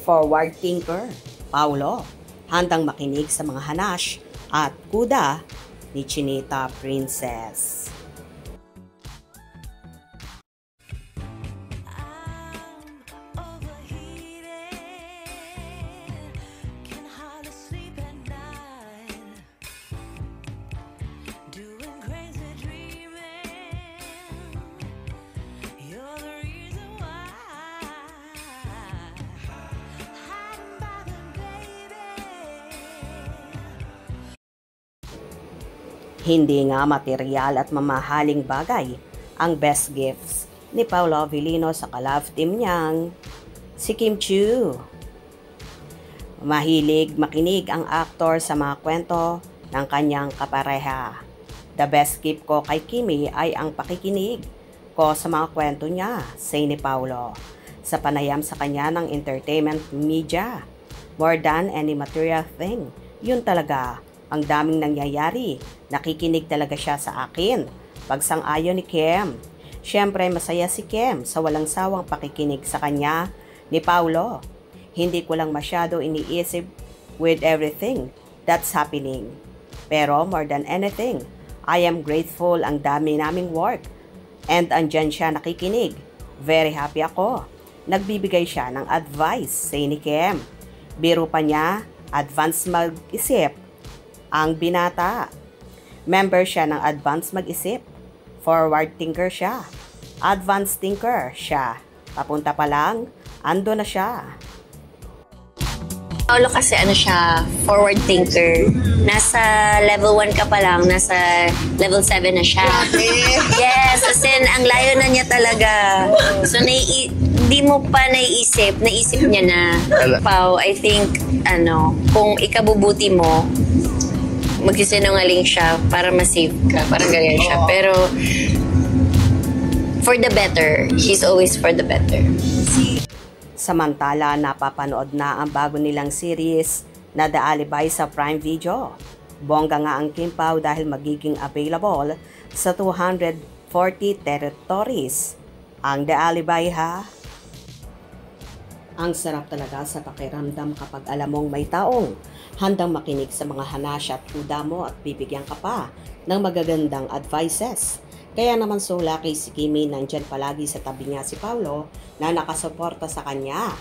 forward thinker, Paulo, handang makinig sa mga hanash at kuda ni Chinita Princess. Hindi nga material at mamahaling bagay ang best gifts ni Paulo Avellino sa ka-love team niyang si Kim Chiu. Mahilig makinig ang aktor sa mga kwento ng kanyang kapareha. The best gift ko kay Kimi ay ang pakikinig ko sa mga kwento niya, say ni Paulo, sa panayam sa kanya ng entertainment media. More than any material thing, yun talaga ang daming nangyayari. Nakikinig talaga siya sa akin. Pagsang-ayon ni Kim. Siyempre masaya si Kim sa walang sawang pakikinig sa kanya ni Paulo. Hindi ko lang masyado iniisip with everything that's happening. Pero more than anything, I am grateful ang dami naming work. And andyan siya nakikinig. Very happy ako. Nagbibigay siya ng advice, say ni Kim. Biro pa niya, advance mag-isip ang binata. Member siya ng advance mag-isip. Forward thinker siya. Advanced thinker siya. Papunta pa lang, ando na siya. Paulo kasi siya, forward thinker. Nasa level 1 ka pa lang, nasa level 7 na siya. Yes, as in, ang layo na niya talaga. So, di mo pa naisip niya na, Pao, I think, kung ikabubuti mo, magsisinungaling siya para ma-save ka, parang ganyan siya. Pero, for the better, he's always for the better. Samantala, napapanood na ang bago nilang series na The Alibi sa Prime Video. Bongga nga ang Kim Pao dahil magiging available sa 240 territories. Ang The Alibi ha? Ang sarap talaga sa pakiramdam kapag alam mong may taong handang makinig sa mga hanash at kuda mo at bibigyan ka pa ng magagandang advices. Kaya naman so lucky si Kimi, nandyan palagi sa tabi niya si Paulo na nakasuporta sa kanya,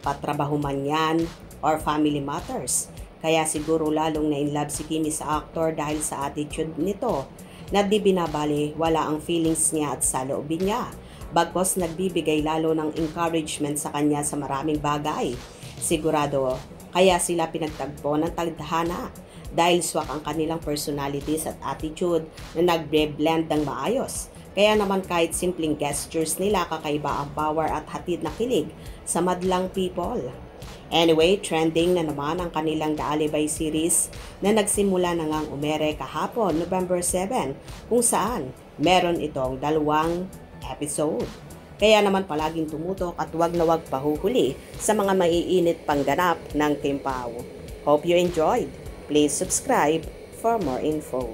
patrabaho man yan or family matters. Kaya siguro lalong na-inlove si Kimi sa actor dahil sa attitude nito na di binabali wala ang feelings niya at sa loobin niya. Bagkos nagbibigay lalo ng encouragement sa kanya sa maraming bagay. Sigurado, kaya sila pinagtagpo ng tadhana dahil swak ang kanilang personalities at attitude na nagbe-blend ng maayos. Kaya naman kahit simpleng gestures nila, kakaiba ang power at hatid na kilig sa madlang people. Anyway, trending na naman ang kanilang The Alibi series na nagsimula na ngang umere kahapon, November 7, kung saan meron itong 2 episode. Kaya naman palaging tumutok at wag na wag pahuhuli sa mga maiinit pangganap ng Kim Pao. Hope you enjoyed. Please subscribe for more info.